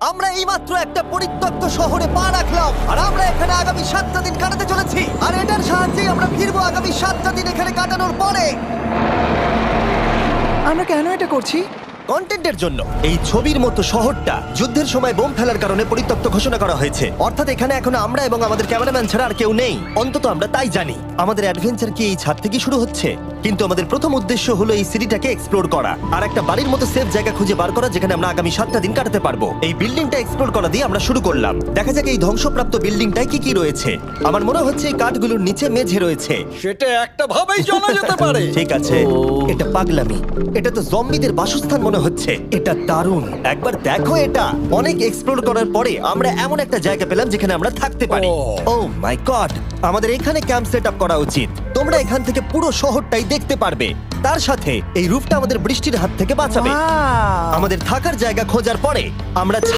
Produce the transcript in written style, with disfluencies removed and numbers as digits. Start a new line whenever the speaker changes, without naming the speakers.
আমরা এইমাত্র একটা পরিত্যক্ত শহরে পা রাখলাম আর আমরা এখানে আগামী 7টা দিন কাটাতে চলেছি আর এটার সাহায্যে আমরা ফিরবো আগামী 7টা দিন এখানে কাটানোর পরে।
আমরা কেন এটা করছি?
কন্টেন্টের জন্য। এই ছবির মতো শহরটা যুদ্ধের সময় বোম ফেলার কারণে পরিত্যক্ত ঘোষণা করা হয়েছে, অর্থাৎ এখানে এখন আমরা এবং আমাদের ক্যামেরাম্যান ছাড়া আর কেউ নেই, অন্তত আমরা তাই জানি। আমাদের অ্যাডভেঞ্চার কি এই ছাদ থেকে শুরু হচ্ছে? কিন্তু আমাদের প্রথম উদ্দেশ্য হলো এই সিটিটাকে এক্সপ্লোর করা আর একটা বাড়ির মতো সেফ জায়গা খুঁজে বার করা যেখানে আমরা আগামী 7টা দিন কাটাতে পারবো। এই বিল্ডিংটা এক্সপ্লোর করা দিয়ে আমরা শুরু করলাম। দেখা যাক এই ধ্বংসপ্রাপ্ত বিল্ডিংটায় কি কি রয়েছে। আমার মনে হচ্ছে এই কাঠগুলোর নিচে মেঝে রয়েছে।
সেটা একটা ভাবেই জানা যেতে পারে।
ঠিক আছে, এটা পাগলামি। এটা তো জম্বিদের বাসস্থান মনে হচ্ছে। এটা দারুণ, একবার দেখো এটা। অনেক এক্সপ্লোর করার পরে আমরা এমন একটা জায়গা পেলাম যেখানে আমরা থাকতে পারি। ও মাই গড, আমাদের এখানে ক্যাম্প সেট আপ করা উচিত। তোমরা এখান থেকে পুরো শহরটাই দেখতে পারবে। তার সাথে এই রুফটা আমাদের বৃষ্টির হাত থেকে বাঁচাবে।
Wow!
আমাদের থাকার জায়গা খোঁজার পরে আমরা